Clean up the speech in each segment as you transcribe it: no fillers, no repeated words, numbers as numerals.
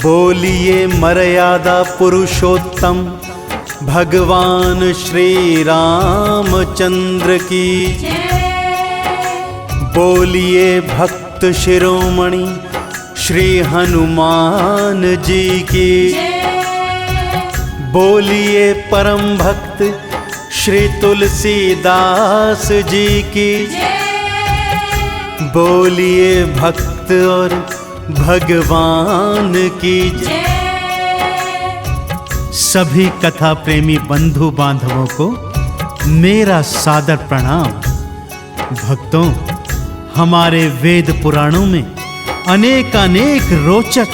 बोलिए मर्यादा पुरुषोत्तम भगवान श्री रामचंद्र की। बोलिए भक्त शिरोमणि श्री हनुमान जी की। बोलिए परम भक्त श्री तुलसीदास जी की। बोलिए भक्त और भगवान की जय। सभी कथा प्रेमी बंधु बांधवों को मेरा सादर प्रणाम। भक्तों, हमारे वेद पुराणों में अनेक रोचक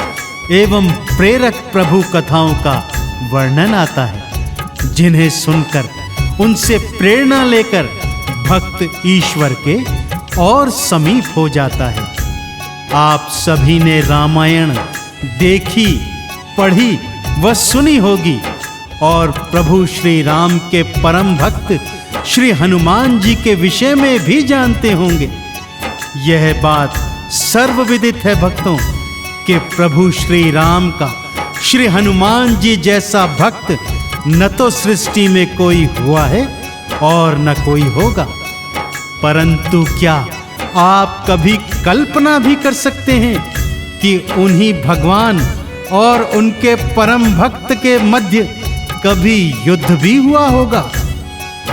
एवं प्रेरक प्रभु कथाओं का वर्णन आता है, जिन्हें सुनकर उनसे प्रेरणा लेकर भक्त ईश्वर के और समीप हो जाता है। आप सभी ने रामायण देखी, पढ़ी व सुनी होगी और प्रभु श्री राम के परम भक्त श्री हनुमान जी के विषय में भी जानते होंगे। यह बात सर्वविदित है भक्तों कि प्रभु श्री राम का श्री हनुमान जी जैसा भक्त न तो सृष्टि में कोई हुआ है और न कोई होगा। परंतु क्या आप कभी कल्पना भी कर सकते हैं कि उन्हीं भगवान और उनके परम भक्त के मध्य कभी युद्ध भी हुआ होगा?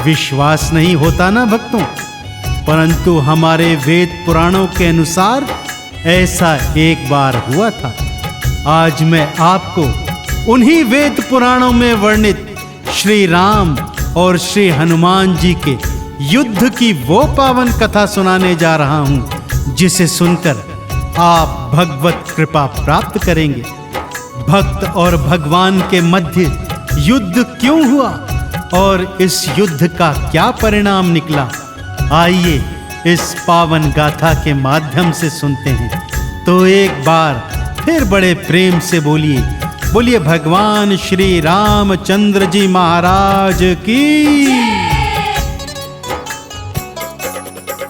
विश्वास नहीं होता ना भक्तों, परंतु हमारे वेद पुराणों के अनुसार ऐसा एक बार हुआ था। आज मैं आपको उन्हीं वेद पुराणों में वर्णित श्री राम और श्री हनुमान जी के युद्ध की वो पावन कथा सुनाने जा रहा हूं, जिसे सुनकर आप भगवत कृपा प्राप्त करेंगे। भक्त और भगवान के मध्य युद्ध क्यों हुआ और इस युद्ध का क्या परिणाम निकला, आइए इस पावन गाथा के माध्यम से सुनते हैं। तो एक बार फिर बड़े प्रेम से बोलिए भगवान श्री रामचंद्र जी महाराज की।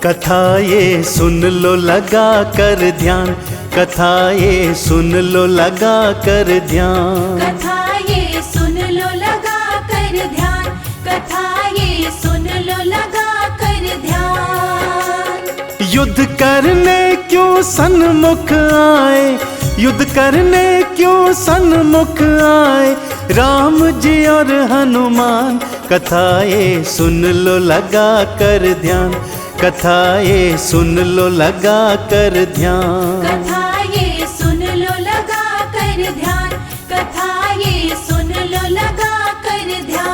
कथा ये सुन लो लगा कर ध्यान, कथा ये सुन लो लगा कर ध्यान। कथा ये सुन लो लगा कर ध्यान, कथा ये सुन लो लगा कर ध्यान। युद्ध करने क्यों सन्मुख आए, युद्ध करने क्यों सन्मुख आए राम जी और हनुमान। कथा ये सुन लो लगा कर ध्यान, कथा ये सुन लो लगा कर ध्यान। कथा ये सुन लो लगा कर ध्यान, कथा ये सुन लो लगा कर ध्यान।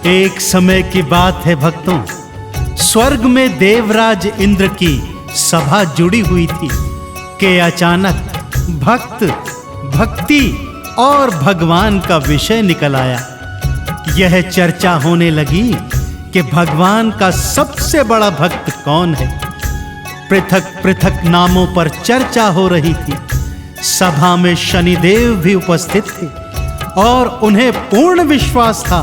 एक समय की बात है भक्तों, स्वर्ग में देवराज इंद्र की सभा जुड़ी हुई थी कि अचानक भक्त, भक्ति और भगवान का विषय निकल आया। यह चर्चा होने लगी कि भगवान का सबसे बड़ा भक्त कौन है। पृथक पृथक नामों पर चर्चा हो रही थी। सभा में शनिदेव भी उपस्थित थे और उन्हें पूर्ण विश्वास था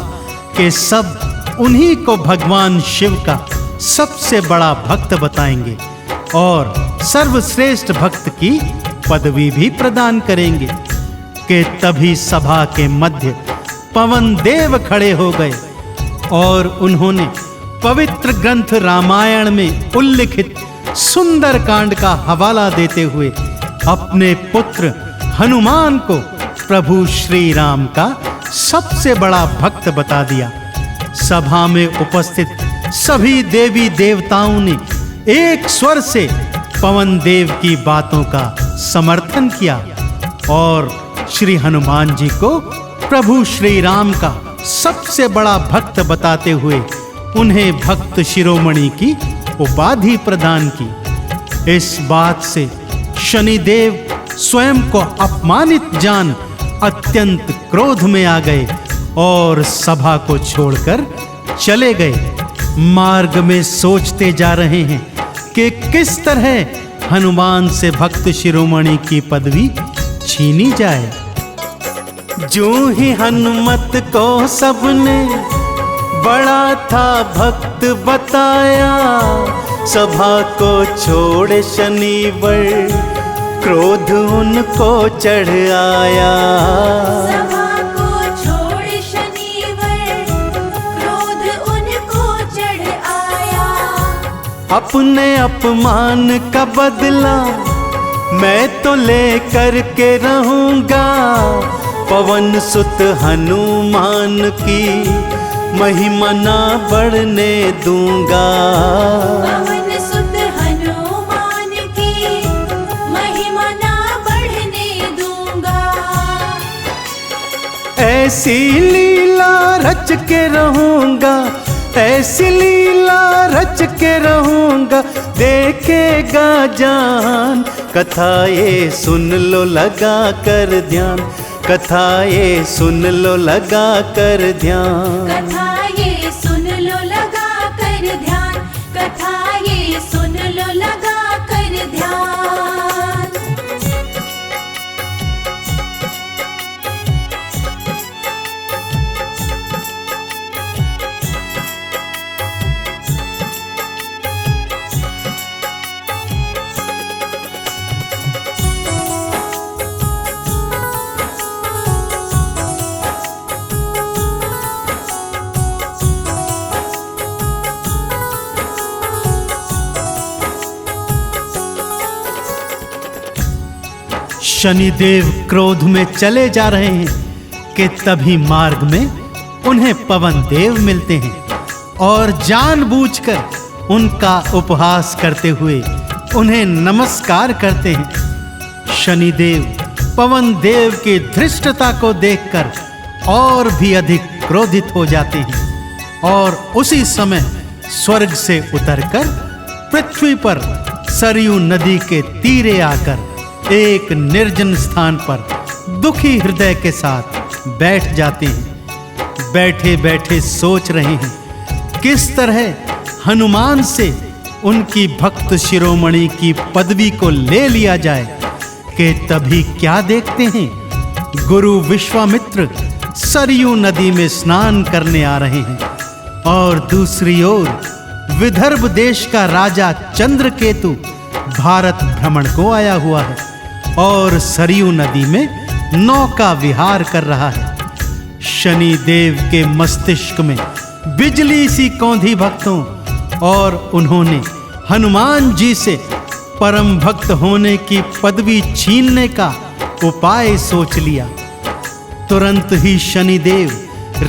कि सब उन्हीं को भगवान शिव का सबसे बड़ा भक्त बताएंगे और सर्वश्रेष्ठ भक्त की पदवी भी प्रदान करेंगे। कि तभी सभा के मध्य पवन देव खड़े हो गए और उन्होंने पवित्र ग्रंथ रामायण में उल्लिखित सुंदर कांड का हवाला देते हुए अपने पुत्र हनुमान को प्रभु श्री राम का सबसे बड़ा भक्त बता दिया। सभा में उपस्थित सभी देवी देवताओं ने एक स्वर से पवन देव की बातों का समर्थन किया और श्री हनुमान जी को प्रभु श्री राम का सबसे बड़ा भक्त बताते हुए उन्हें भक्त शिरोमणि की उपाधि प्रदान की। इस बात से शनिदेव स्वयं को अपमानित जान अत्यंत क्रोध में आ गए और सभा को छोड़कर चले गए। मार्ग में सोचते जा रहे हैं कि किस तरह हनुमान से भक्त शिरोमणि की पदवी छीनी जाए। जो ही हनुमत को सबने बड़ा था भक्त बताया, सभा को छोड़ शनिवर क्रोध उनको चढ़ आया। सभा को छोड़ शनिवर क्रोध उनको चढ़ आया। अपने अपमान का बदला मैं तो लेकर के रहूंगा, पवन सुत हनुमान की महिमा ना बढ़ने दूंगा। पवन सुत हनुमान की महिमा ना बढ़ने दूंगा। ऐसी लीला रच के रहूंगा, ऐसी लीला रच के रहूंगा, देखेगा जान। कथा ये सुन लो लगा कर ध्यान, कथा ये सुन लो लगा कर ध्यान। कथा ये सुन लो लगा कर ध्यान, कथा ये सुन लो लगा कर ध्यान। शनिदेव क्रोध में चले जा रहे हैं कि तभी मार्ग में उन्हें पवन देव मिलते हैं और जानबूझकर उनका उपहास करते हुए उन्हें नमस्कार करते हैं। शनिदेव पवन देव की धृष्टता को देखकर और भी अधिक क्रोधित हो जाते हैं और उसी समय स्वर्ग से उतरकर पृथ्वी पर सरयू नदी के तीरे आकर एक निर्जन स्थान पर दुखी हृदय के साथ बैठ जाते हैं। बैठे बैठे सोच रहे हैं किस तरह हनुमान से उनकी भक्त शिरोमणि की पदवी को ले लिया जाए कि तभी क्या देखते हैं, गुरु विश्वामित्र सरयू नदी में स्नान करने आ रहे हैं और दूसरी ओर विदर्भ देश का राजा चंद्रकेतु भारत भ्रमण को आया हुआ है और सरयू नदी में नौका विहार कर रहा है। शनि देव के मस्तिष्क में बिजली सी कौंधी भक्तों और उन्होंने हनुमान जी से परम भक्त होने की पदवी छीनने का उपाय सोच लिया। तुरंत ही शनिदेव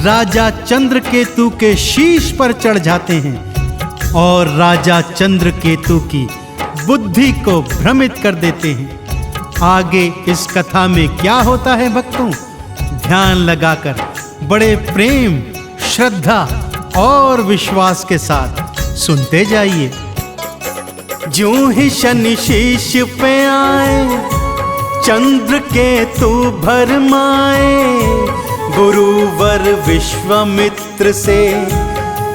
राजा चंद्रकेतु के शीश पर चढ़ जाते हैं और राजा चंद्रकेतु की बुद्धि को भ्रमित कर देते हैं। आगे इस कथा में क्या होता है भक्तों, ध्यान लगाकर बड़े प्रेम, श्रद्धा और विश्वास के साथ सुनते जाइए। ज्यों ही शनि शीश पे आए, चंद्रकेतु भरमाए, गुरुवर विश्वामित्र से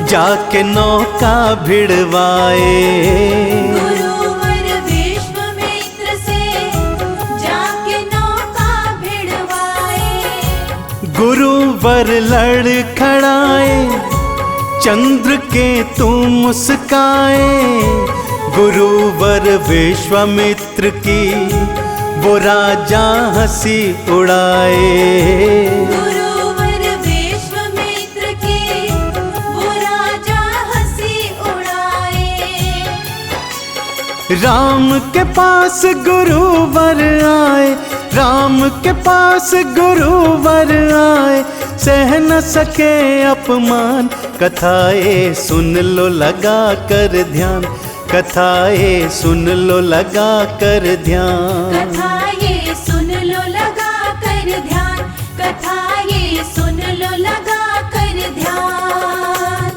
जाके नौका भिड़वाए। गुरुवर विश्वामित्र से जाके नौका भिड़वाए। गुरुवर लड़खड़ाए, चंद्रकेतु मुस्काए, गुरुवर विश्वामित्र की वो राजा हंसी उड़ाए। गुरुवर विश्वामित्र की वो राजा हंसी उड़ाए। राम के पास गुरुवर आए, राम के पास गुरुवर आए, सह न सके अपमान। कथाएं सुन लो लगा कर ध्यान, कथाएं सुन लो लगा कर ध्यान। कथा ये सुन लो लगा कर ध्यान, कथा ये सुन लो लगा कर ध्यान।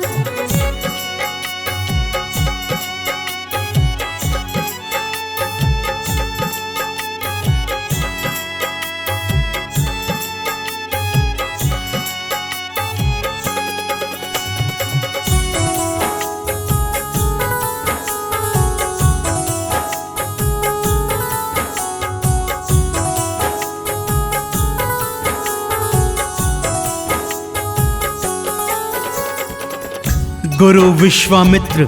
गुरु विश्वामित्र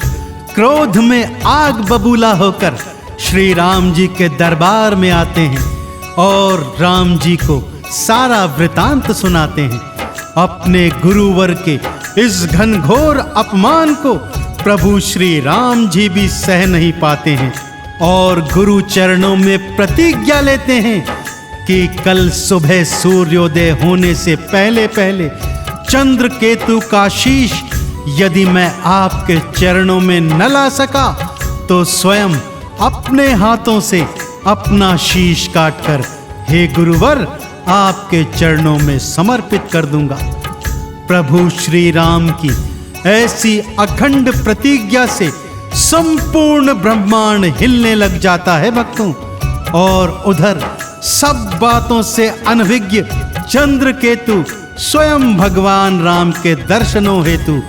क्रोध में आग बबूला होकर श्री राम जी के दरबार में आते हैं और राम जी को सारा वृतांत सुनाते हैं। अपने गुरुवर के इस घनघोर अपमान को प्रभु श्री राम जी भी सह नहीं पाते हैं और गुरु चरणों में प्रतिज्ञा लेते हैं कि कल सुबह सूर्योदय होने से पहले पहले चंद्र केतु का शीश यदि मैं आपके चरणों में न ला सका तो स्वयं अपने हाथों से अपना शीश काटकर हे गुरुवर आपके चरणों में समर्पित कर दूंगा। प्रभु श्री राम की ऐसी अखंड प्रतिज्ञा से संपूर्ण ब्रह्मांड हिलने लग जाता है भक्तों। और उधर सब बातों से अनभिज्ञ चंद्रकेतु स्वयं भगवान राम के दर्शनों हेतु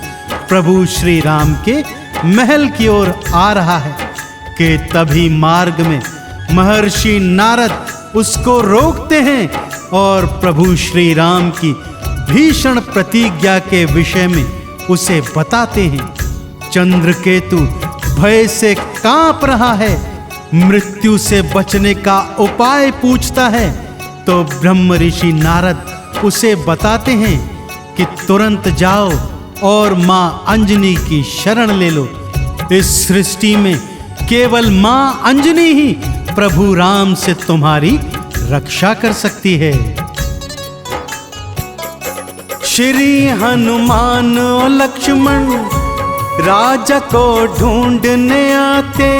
प्रभु श्री राम के महल की ओर आ रहा है कि तभी मार्ग में महर्षि नारद उसको रोकते हैं और प्रभु श्री राम की भीषण प्रतिज्ञा के विषय में उसे बताते हैं। चंद्रकेतु भय से कांप रहा है, मृत्यु से बचने का उपाय पूछता है तो ब्रह्म ऋषि नारद उसे बताते हैं कि तुरंत जाओ और मां अंजनी की शरण ले लो। इस सृष्टि में केवल मां अंजनी ही प्रभु राम से तुम्हारी रक्षा कर सकती है। श्री हनुमान और लक्ष्मण राजा को ढूंढने आते,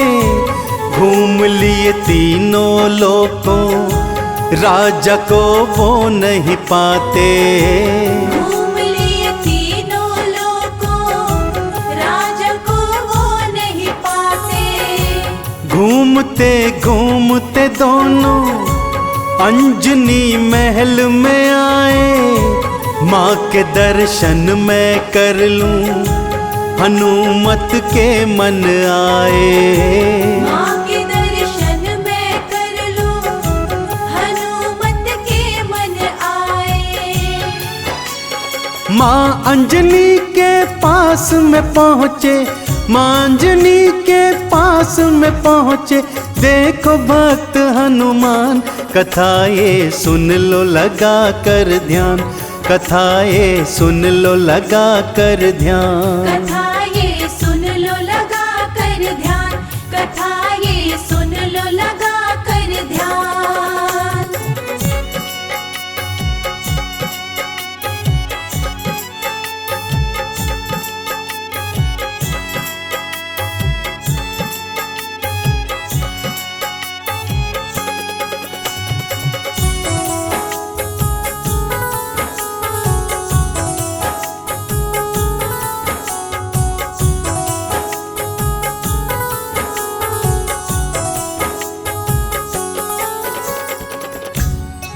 घूम लिए तीनों लोकों राजा को वो नहीं पाते। घूम लिए तीनों लोकों राजा को वो नहीं पाते। घूमते घूमते दोनों अंजनी महल में आए, माँ के दर्शन मैं कर लूं हनुमत के मन आए। माँ के दर्शन मैं कर लूं हनुमत के मन आए। माँ अंजनी के पास में पहुँचे, माँ अंजनी के पास में पहुँचे, देखो भक्त हनुमान कथा ये सुन लो लगा कर ध्यान, कथा ये सुन लो लगा कर ध्यान। कथा ये सुन लो लगा कर ध्यान, कथा ये सुन लो लगा कर ध्यान।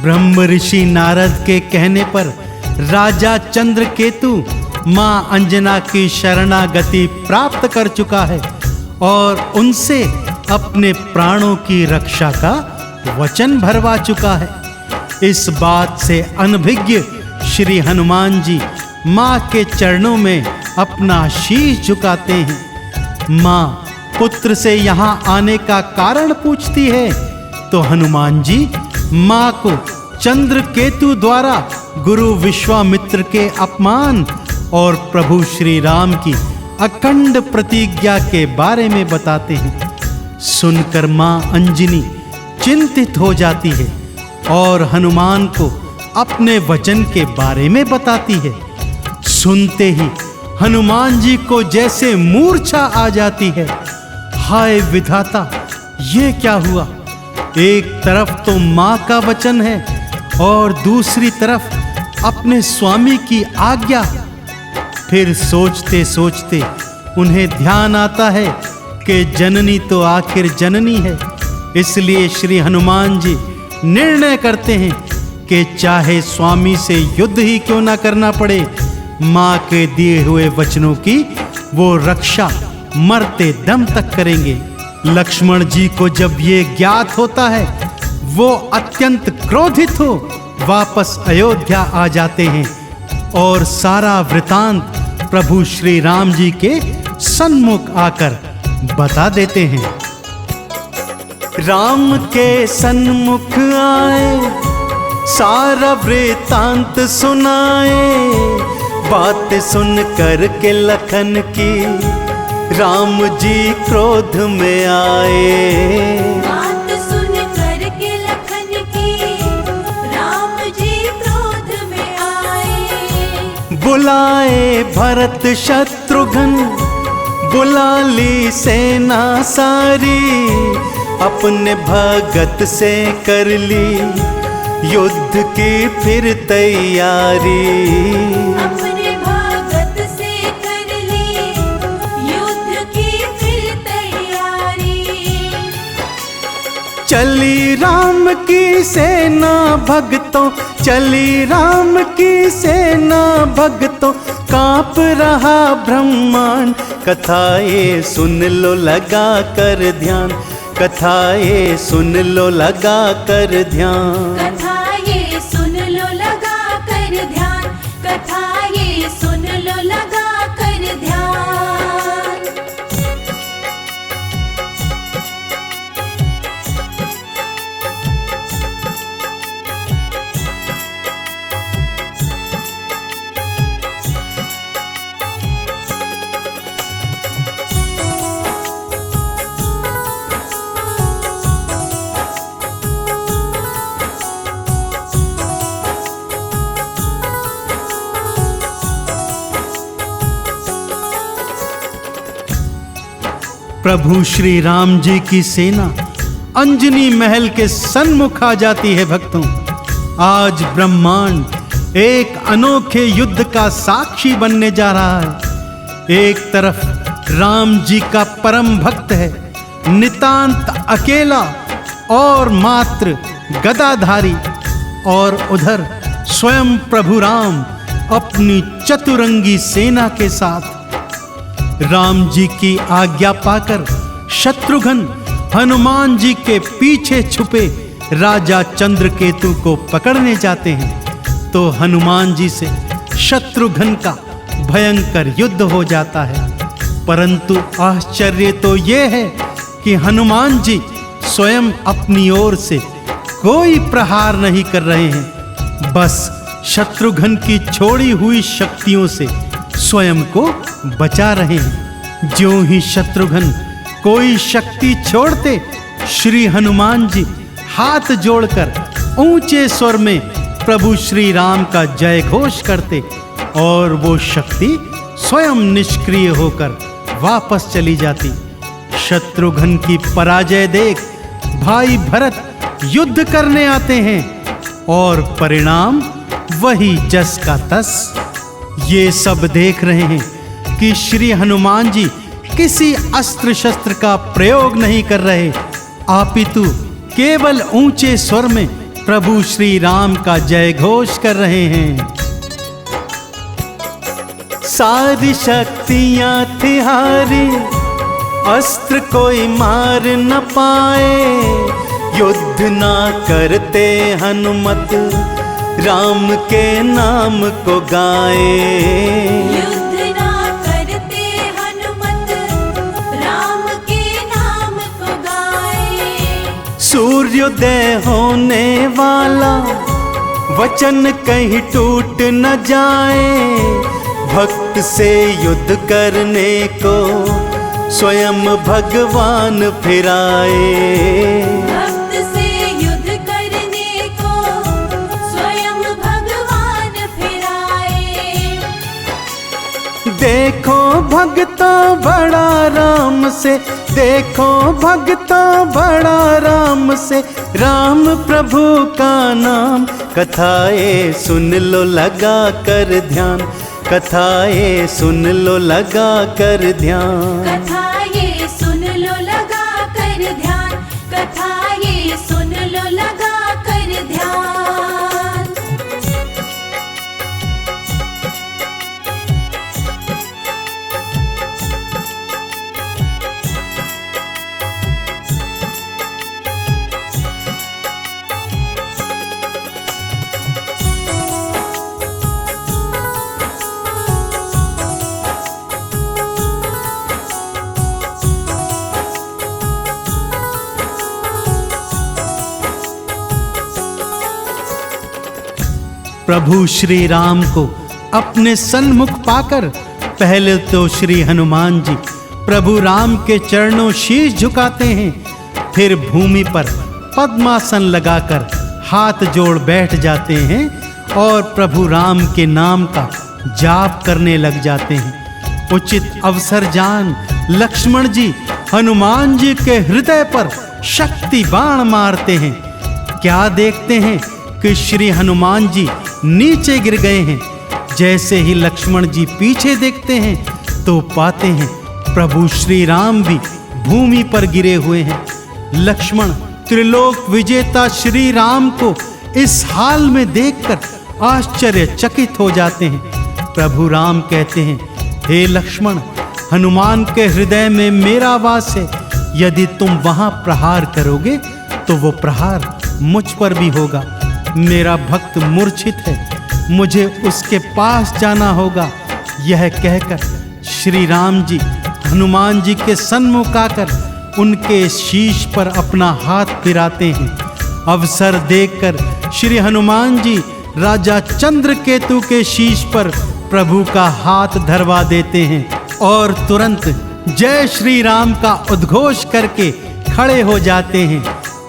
ब्रह्म ऋषि नारद के कहने पर राजा चंद्रकेतु मां अंजना की शरणागति प्राप्त कर चुका है और उनसे अपने प्राणों की रक्षा का वचन भरवा चुका है। इस बात से अनभिज्ञ श्री हनुमान जी मां के चरणों में अपना शीश झुकाते हैं। मां पुत्र से यहाँ आने का कारण पूछती है तो हनुमान जी मां को चंद्रकेतु द्वारा गुरु विश्वामित्र के अपमान और प्रभु श्री राम की अखंड प्रतिज्ञा के बारे में बताते हैं। सुनकर मां अंजनी चिंतित हो जाती है और हनुमान को अपने वचन के बारे में बताती है। सुनते ही हनुमान जी को जैसे मूर्छा आ जाती है। हाय विधाता, ये क्या हुआ? एक तरफ तो माँ का वचन है और दूसरी तरफ अपने स्वामी की आज्ञा। फिर सोचते सोचते उन्हें ध्यान आता है कि जननी तो आखिर जननी है। इसलिए श्री हनुमान जी निर्णय करते हैं कि चाहे स्वामी से युद्ध ही क्यों ना करना पड़े, माँ के दिए हुए वचनों की वो रक्षा मरते दम तक करेंगे। लक्ष्मण जी को जब ये ज्ञात होता है वो अत्यंत क्रोधित हो वापस अयोध्या आ जाते हैं और सारा वृतांत प्रभु श्री राम जी के सन्मुख आकर बता देते हैं। राम के सन्मुख आए, सारा वृतांत सुनाए। बात सुन कर के लखन की राम जी क्रोध में आए। बात सुन कर के लखन की राम जी क्रोध में आए। बुलाए भरत शत्रुघ्न, बुला ली सेना सारी। अपने भगत से कर ली युद्ध की फिर तैयारी। अपने भगत से कर ली युद्ध की फिर तैयारी। चली राम की सेना भक्तों, चली राम की सेना भक्तों। कांप रहा ब्रह्मांड, कथा ये सुन लो लगा कर ध्यान। कथा ये सुन लो लगा कर ध्यान। कथा ये सुन लो लगा कर ध्यान। कथा ये सुन लो लगा कर ध्यान। प्रभु श्री राम जी की सेना अंजनी महल के सन्मुख आ जाती है। भक्तों, आज ब्रह्मांड एक अनोखे युद्ध का साक्षी बनने जा रहा है। एक तरफ राम जी का परम भक्त है नितांत अकेला और मात्र गदाधारी, और उधर स्वयं प्रभु राम अपनी चतुरंगी सेना के साथ। राम जी की आज्ञा पाकर शत्रुघ्न हनुमान जी के पीछे छुपे राजा चंद्रकेतु को पकड़ने जाते हैं, तो हनुमान जी से शत्रुघ्न का भयंकर युद्ध हो जाता है। परंतु आश्चर्य तो यह है कि हनुमान जी स्वयं अपनी ओर से कोई प्रहार नहीं कर रहे हैं, बस शत्रुघ्न की छोड़ी हुई शक्तियों से स्वयं को बचा रहे हैं। ज्यों ही शत्रुघ्न कोई शक्ति छोड़ते, श्री हनुमान जी हाथ जोड़कर ऊंचे स्वर में प्रभु श्री राम का जय घोष करते, और वो शक्ति स्वयं निष्क्रिय होकर वापस चली जाती। शत्रुघ्न की पराजय देख भाई भरत युद्ध करने आते हैं, और परिणाम वही जस का तस। ये सब देख रहे हैं कि श्री हनुमान जी किसी अस्त्र शस्त्र का प्रयोग नहीं कर रहे, अपितु केवल ऊंचे स्वर में प्रभु श्री राम का जय घोष कर रहे हैं। सारी शक्तियां थी हारी, अस्त्र कोई मार न पाए। युद्ध ना करते हनुमत, राम के नाम को गाए। युद्ध ना करते हनुमत, राम के नाम को गाए। सूर्योदय होने वाला, वचन कहीं टूट न जाए। भक्त से युद्ध करने को स्वयं भगवान फिराए। भक्त से युद्ध करने को स्वयं भगवान फिराए। देखो भगता बड़ा राम से, देखो भगता बड़ा राम से। राम प्रभु का नाम, कथाएं सुन लो लगा कर ध्यान। कथाएं सुन लो लगा कर ध्यान। कथा ये सुन लो लगा कर ध्यान। कथा ये सुन लो लगा कर ध्यान। प्रभु श्री राम को अपने सन्मुख पाकर पहले तो श्री हनुमान जी प्रभु राम के चरणों शीश झुकाते हैं, फिर भूमि पर पद्मासन लगाकर हाथ जोड़ बैठ जाते हैं और प्रभु राम के नाम का जाप करने लग जाते हैं। उचित अवसर जान लक्ष्मण जी हनुमान जी के हृदय पर शक्ति बाण मारते हैं। क्या देखते हैं कि श्री हनुमान जी नीचे गिर गए हैं। जैसे ही लक्ष्मण जी पीछे देखते हैं तो पाते हैं प्रभु श्री राम भी भूमि पर गिरे हुए हैं। लक्ष्मण त्रिलोक विजेता श्री राम को इस हाल में देखकर आश्चर्यचकित हो जाते हैं। प्रभु राम कहते हैं, हे लक्ष्मण, हनुमान के हृदय में मेरा वास है। यदि तुम वहां प्रहार करोगे तो वो प्रहार मुझ पर भी होगा। मेरा भक्त मूर्छित है, मुझे उसके पास जाना होगा। यह कहकर श्री राम जी हनुमान जी के सन्मुख आकर उनके शीश पर अपना हाथ फिराते हैं। अवसर देखकर श्री हनुमान जी राजा चंद्रकेतु के शीश पर प्रभु का हाथ धरवा देते हैं और तुरंत जय श्री राम का उद्घोष करके खड़े हो जाते हैं।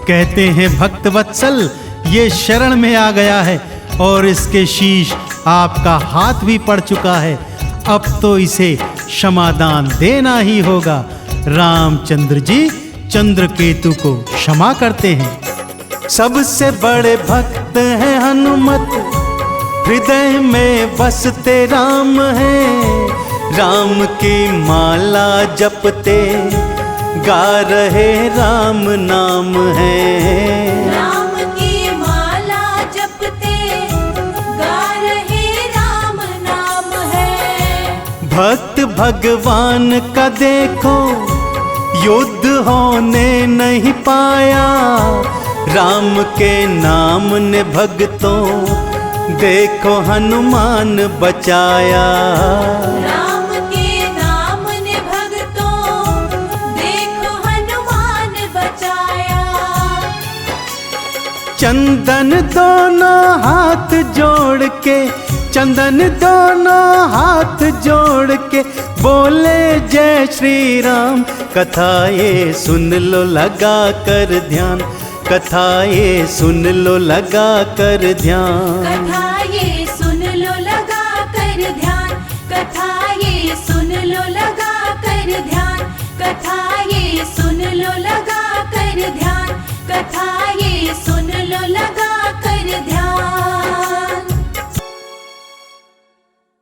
कहते हैं, भक्त वत्सल ये शरण में आ गया है और इसके शीश आपका हाथ भी पड़ चुका है। अब तो इसे क्षमादान देना ही होगा। रामचंद्र जी चंद्रकेतु को क्षमा करते हैं। सबसे बड़े भक्त हैं हनुमत, हृदय में बसते राम हैं। राम की माला जपते गा रहे राम नाम है। राम की माला जपते गा रहे राम नाम है। भक्त भगवान का देखो युद्ध होने नहीं पाया। राम के नाम ने भक्तों देखो हनुमान बचाया। राम के नाम ने भक्तों देखो हनुमान बचाया। चंदन दोनों हाथ जोड़ के, चंदन दोनों हाथ जोड़ के बोले जय श्री राम। कथा ये सुन लो लगा कर ध्यान, कथा ये सुन लो लगा कर ध्यान। कथा